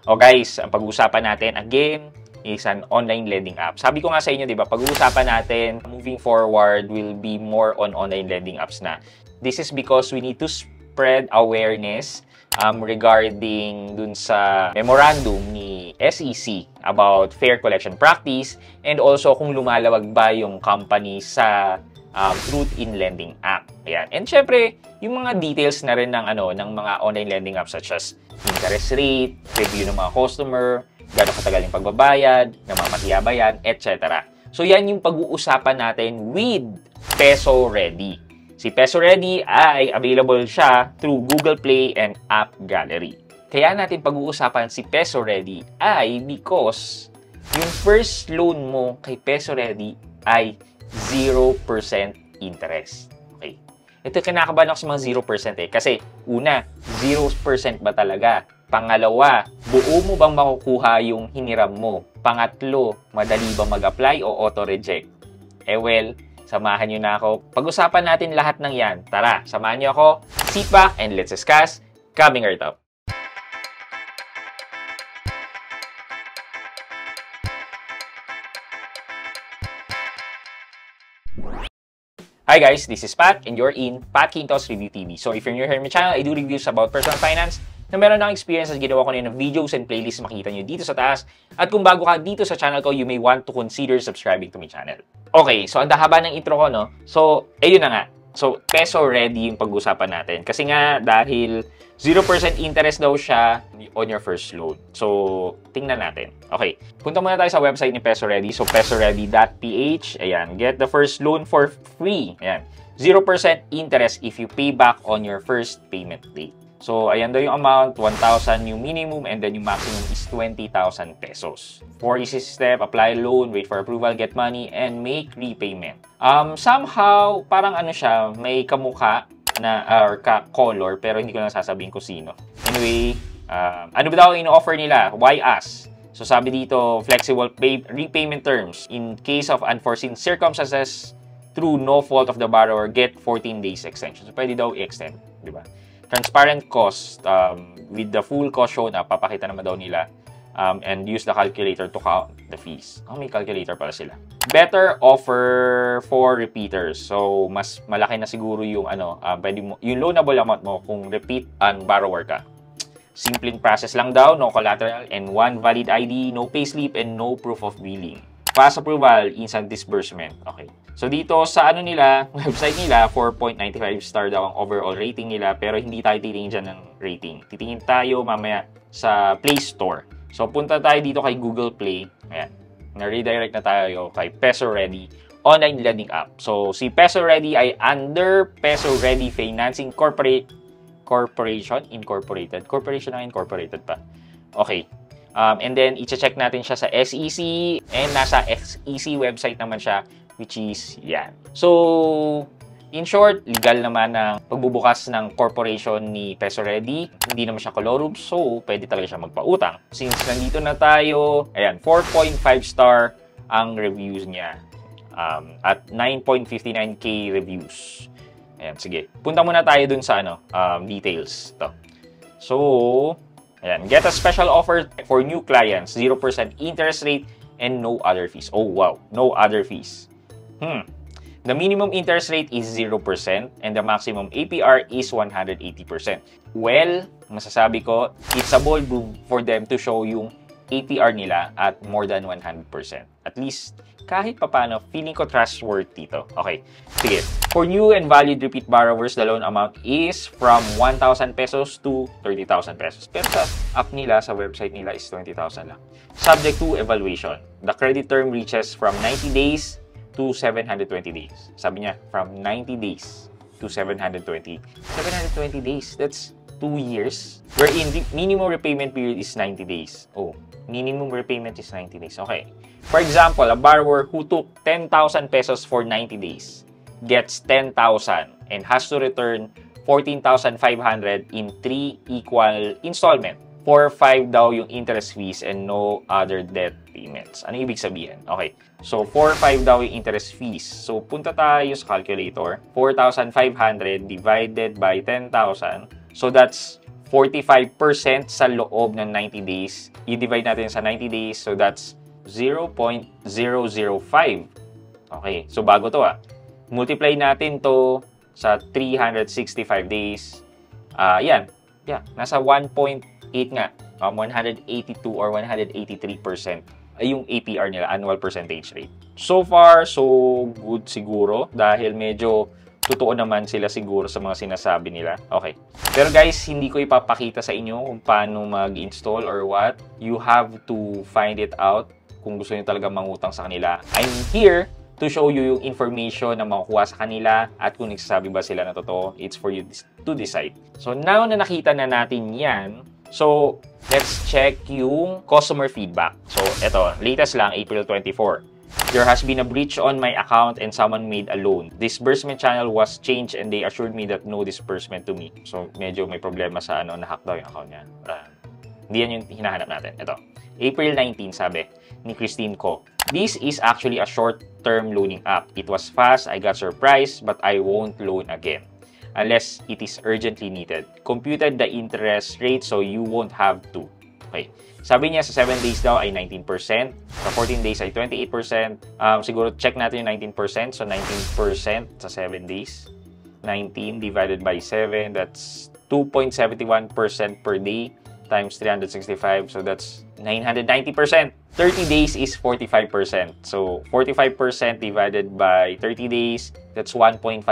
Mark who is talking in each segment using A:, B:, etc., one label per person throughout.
A: O guys, ang pag-uusapan natin again is an online lending app. Sabi ko nga sa inyo, di ba, pag-uusapan natin moving forward will be more on online lending apps na. This is because we need to spread awareness regarding dun sa memorandum ni SEC about fair collection practice and also kung lumalawag ba yung company sa Truth in Lending app. Ayan. And syempre, yung mga details na rin ng mga online lending apps such as interest rate, review ng mga customer, gano'ng katagal yung pagbabayad, namamatiya ba yan, etc. So yan yung pag-uusapan natin with Peso Ready. Si Peso Ready ay available siya through Google Play and App Gallery. Kaya natin pag-uusapan si Peso Ready ay because yung first loan mo kay Peso Ready ay 0% interest. Okay. Ito kinakabahan ako sa mga 0% kasi una, 0% ba talaga? Pangalawa, buo mo bang makukuha yung hiniram mo? Pangatlo, madali ba mag-apply o auto-reject? Well, samahan nyo na ako. Pag-usapan natin lahat ng yan. Tara, samahan nyo ako. Sit back and let's discuss coming right up. Hi guys, this is Pat and you're in Pat Quintos Review TV. So if you're new here in my channel, I do reviews about personal finance na meron ng experience at ginawa ko na ng videos and playlists makikita nyo dito sa taas. At kung bago ka dito sa channel ko, you may want to consider subscribing to my channel. Okay, so ang haba ng intro ko, no? So, ayun na nga. So, Peso Ready yung pag-usapan natin. Kasi nga, dahil 0% interest daw siya on your first loan. So, tingnan natin. Okay, punta muna tayo sa website ni Peso Ready. So, pesoready.ph. Ayan, get the first loan for free. Ayan, 0% interest if you pay back on your first payment date. So, ayan daw yung amount, 1,000 yung minimum, and then yung maximum is 20,000 pesos. 4 easy step, apply loan, wait for approval, get money, and make repayment. Somehow, parang siya, may kamukha na, or ka-color, pero hindi ko na sasabihin kung sino. Anyway, ano ba daw ino-offer nila? Why us? So, sabi dito, flexible repayment terms. In case of unforeseen circumstances, through no fault of the borrower, get 14 days extension. So, pwede daw i-extend, di ba? Transparent cost, with the full cost shown up, papakita naman daw nila, and use the calculator to count the fees. May calculator pala sila. Better offer for repeaters. So, mas malaki na siguro yung pwede mo, yung loanable amount mo kung repeat and borrower ka. Simpleng process lang daw, no collateral, and one valid ID, no payslip, and no proof of billing. Fast approval, instant disbursement. Okay. So, dito sa website nila, 4.95 star daw ang overall rating nila, pero hindi tayo titingin dyan ng rating. Titingin tayo mamaya sa Play Store. So, punta tayo dito kay Google Play. Ayan. Na-redirect na tayo kay Peso Ready online lending app. So, si Peso Ready ay under Peso Ready Financing Corporation Incorporated. Corporation na incorporated pa. Okay. And then, i-check natin siya sa SEC and nasa SEC website naman siya, which is yan. So, in short, legal naman ang pagbubukas ng corporation ni Peso Ready. Hindi naman siya colorum, so pwede talaga siya magpautang. Since nandito na tayo, ayan, 4.5 star ang reviews niya. At 9.59k reviews. Ayan, sige. Punta muna tayo dun sa details. Ito. So, ayan, get a special offer for new clients, 0% interest rate, and no other fees. Oh, wow. No other fees. The minimum interest rate is 0% and the maximum APR is 180%. Well, masasabi ko, it's a bold move for them to show yung APR nila at more than 100%. At least, kahit papano, feeling ko trustworthy dito. Okay, sige. For new and valid repeat borrowers, the loan amount is from 1,000 pesos to 30,000 pesos. Pero sa app nila, sa website nila is 20,000 lang. Subject to evaluation. The credit term reaches from 90 days to 720 days. Sabi niya, from 90 days to 720. 720 days, that's 2 years. Wherein minimum repayment period is 90 days. Oh, minimum repayment is 90 days. Okay. For example, a borrower who took 10,000 pesos for 90 days gets 10,000 and has to return 14,500 in 3 equal installment. 4,500 daw yung interest fees and no other debt payments. Ano ibig sabihin? Okay. So, 4,500 daw yung interest fees. So, punta tayo sa calculator. 4,500 divided by 10,000. So, that's 45% sa loob ng 90 days. I-divide natin sa 90 days, so that's 0.005. Okay, so bago to multiply natin to sa 365 days. Yan. Yeah, nasa 1.8 nga. 182 or 183% ay yung APR nila, annual percentage rate. So far, so good siguro dahil medyo totoo naman sila siguro sa mga sinasabi nila. Okay. Pero guys, hindi ko ipapakita sa inyo kung paano mag-install or what. You have to find it out kung gusto niyo talaga mangutang sa kanila. I'm here to show you yung information na makukuha sa kanila at kung nagsasabi ba sila na totoo. It's for you to decide. So now na nakita na natin yan, so let's check yung customer feedback. So eto, latest lang, April 24. There has been a breach on my account and someone made a loan. Disbursement channel was changed and they assured me that no disbursement to me. So medyo may problema sa na-hack daw yung account niya. Hindi yan yung hinahanap natin. Ito, April 19, sabi ni Christine Ko. This is actually a short-term loaning app. It was fast, I got surprised, but I won't loan again unless it is urgently needed. Computed the interest rate so you won't have to. Okay. Sabi niya sa 7 days daw ay 19%, sa 14 days ay 28%. Siguro check natin yung 19%. So 19% sa 7 days. 19 divided by 7, that's 2.71% per day times 365. So that's 990%. 30 days is 45%. So 45% divided by 30 days, that's 1.5%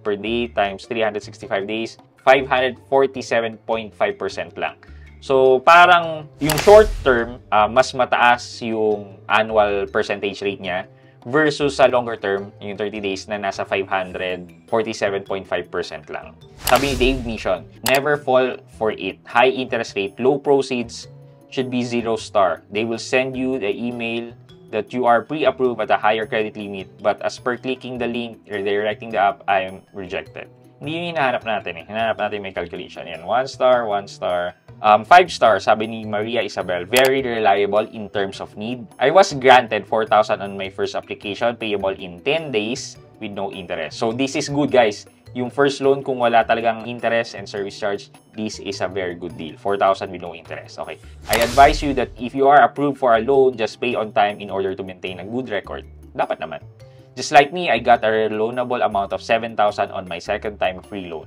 A: per day times 365 days, 547.5% lang. So parang yung short term, mas mataas yung annual percentage rate niya versus sa longer term, yung 30 days na nasa 547.5% lang. Sabi ni Dave Mission, never fall for it. High interest rate, low proceeds, should be 0 star. They will send you the email that you are pre-approved at a higher credit limit, but as per clicking the link or directing the app, I am rejected. Hindi yung hinahanap natin Hinahanap natin may calculation. Yan, 1 star, 1 star. 5 star, sabi ni Maria Isabel, very reliable in terms of need. I was granted 4,000 on my first application, payable in 10 days with no interest. So this is good, guys. Yung first loan, kung wala talagang interest and service charge, this is a very good deal. 4,000 with no interest. Okay. I advise you that if you are approved for a loan, just pay on time in order to maintain a good record. Dapat naman. Just like me, I got a loanable amount of 7,000 on my second time free loan.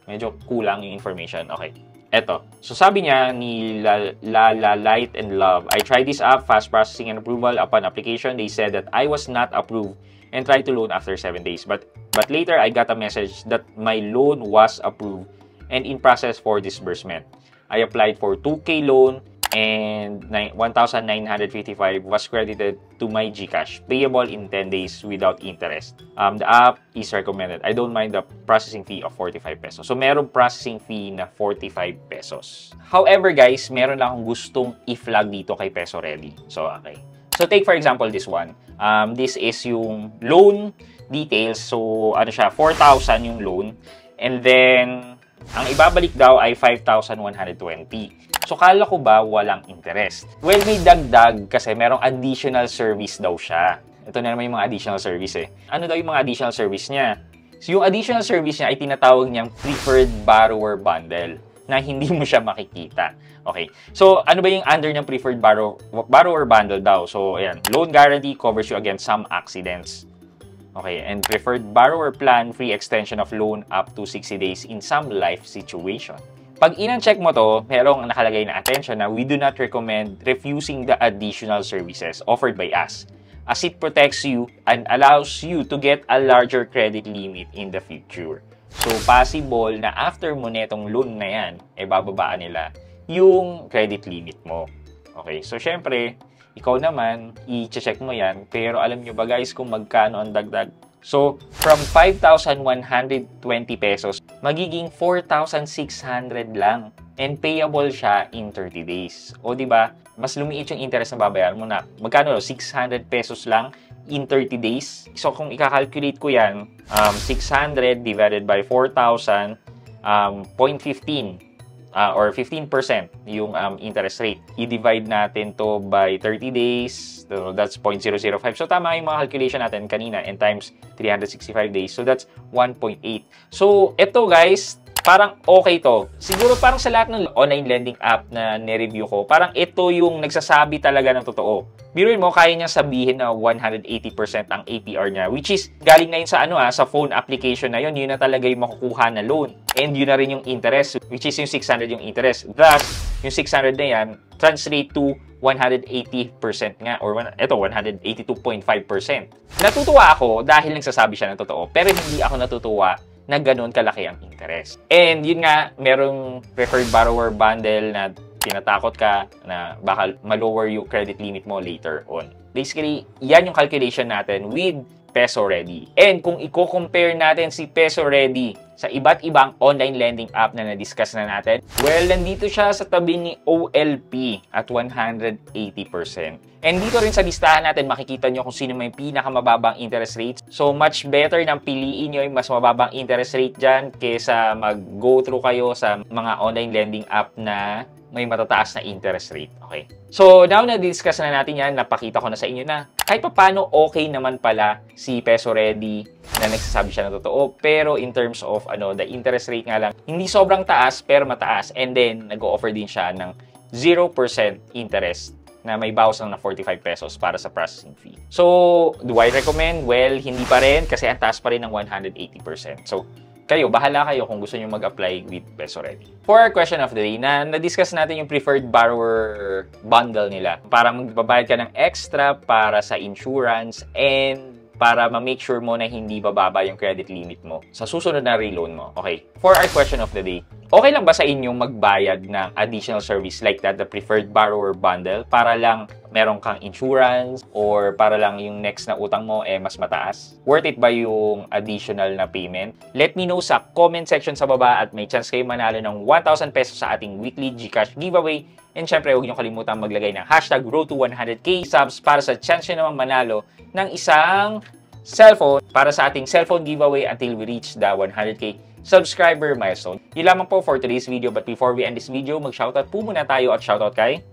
A: Medyo kulang yung information. Okay. Eto. So sabi niya ni Light and Love, I tried this app, fast processing and approval. Upon application, they said that I was not approved and tried to loan after 7 days. But later, I got a message that my loan was approved and in process for disbursement. I applied for 2K loan and 1,955 was credited to my GCash, payable in 10 days without interest. The app is recommended. I don't mind the processing fee of 45 pesos. So, meron processing fee na 45 pesos. However, guys, meron lang akong gustong i-flag dito kay Peso Ready. So, okay. So, take for example this one. This is yung loan details. So, ano siya, 4,000 yung loan. And then, ang ibabalik daw ay 5,120. So, kala ko ba walang interest? Well, may dagdag kasi merong additional service daw siya. Ito na naman yung mga additional service Ano daw yung mga additional service niya? So, yung additional service niya ay tinatawag niyang preferred borrower bundle na hindi mo siya makikita. Okay. So, ano ba yung under ng preferred borrower bundle daw? So, ayan. Loan guarantee covers you against some accidents. Okay. And preferred borrower plan, free extension of loan up to 60 days in some life situation. Pag in-check mo to, merong nakalagay na attention na we do not recommend refusing the additional services offered by us, as it protects you and allows you to get a larger credit limit in the future. So, possible na after mo netong loan na yan, bababaan nila yung credit limit mo. Okay, so syempre, ikaw naman, i-check mo yan, pero alam nyo ba guys kung magkano ang dagdag? So, from 5,120 pesos, magiging 4,600 lang. And payable siya in 30 days. O, diba? Mas lumiit yung interest na babayaran mo na. Magkano? 600 pesos lang in 30 days. So, kung ikakalculate ko yan, 600 divided by 4,000, 0.15. Or 15% yung interest rate. I-divide natin to by 30 days. So that's 0.005. So, tama yung mga calculation natin kanina and times 365 days. So, that's 1.8. So, ito guys, parang okay to. Siguro parang sa lahat ng online lending app na nireview ko, parang ito yung nagsasabi talaga ng totoo. Biruin mo, kaya niya sabihin na 180% ang APR niya, which is galing na yun sa sa phone application na yun na talaga yung makukuha na loan. And yun na rin yung interest, which is yung 600 yung interest. Thus, yung 600 na yan, translate to 180% nga, or ito, 182.5%. Natutuwa ako dahil nagsasabi siya ng totoo, pero hindi ako natutuwa na ganun kalaki ang interest. And yun nga, merong preferred borrower bundle na tinatakot ka na baka ma-lower yung credit limit mo later on. Basically, yan yung calculation natin with Peso Ready. And kung i-compare natin si Peso Ready sa iba't ibang online lending app na na-discuss na natin, well, nandito siya sa tabi ni OLP at 180%. And dito rin sa listahan natin, makikita nyo kung sino may pinakamababang interest rates. So, much better nang piliin nyo yung mas mababang interest rate dyan kesa mag-go through kayo sa mga online lending app na may matataas na interest rate. Okay. So, now na discuss na natin yan, napakita ko na sa inyo na kahit paano okay naman pala si Peso Ready na nagsasabi siya na totoo. Pero in terms of the interest rate nga lang, hindi sobrang taas pero mataas. And then, nag-o-offer din siya ng 0% interest na may bawas lang na 45 pesos para sa processing fee. So, do I recommend? Well, hindi pa rin kasi ang taas pa rin ng 180%. So, kayo, bahala kayo kung gusto nyo mag-apply with Peso Ready. For our question of the day, na-discuss natin yung preferred borrower bundle nila. Parang magbabayad ka ng extra para sa insurance and para ma-make sure mo na hindi bababa yung credit limit mo sa susunod na reloan mo. Okay, for our question of the day, okay lang ba sa inyong magbayad ng additional service like that, the preferred borrower bundle, para lang meron kang insurance or para lang yung next na utang mo mas mataas? Worth it ba yung additional na payment? Let me know sa comment section sa baba at may chance kayo manalo ng 1,000 pesos sa ating weekly GCash giveaway. And syempre, huwag niyo kalimutan maglagay ng hashtag #RoadTo100K subs para sa chance nyo namang manalo ng isang cellphone para sa ating cellphone giveaway until we reach the 100K subscriber milestone. Yun lamang po for today's video, but before we end this video, mag-shoutout po muna tayo at shoutout kay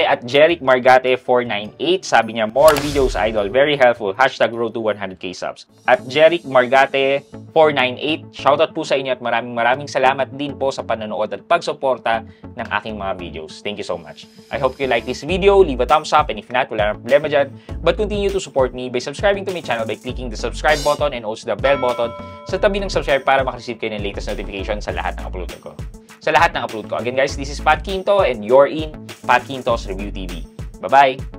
A: at Jeric Margate 498. Sabi niya, more videos idol, very helpful, hashtag #RoadTo100K subs. At Jeric Margate 498, shoutout po sa inyo at maraming salamat din po sa panonood at pagsuporta ng aking mga videos. Thank you so much. I hope you like this video, leave a thumbs up, and if not, wala nang problema dyan, but continue to support me by subscribing to my channel by clicking the subscribe button and also the bell button sa tabi ng subscribe para makareceive kayo ng latest notification sa lahat ng upload ko. Again guys, this is Pat Quinto and you're in Pat Quinto's Review TV. Bye-bye!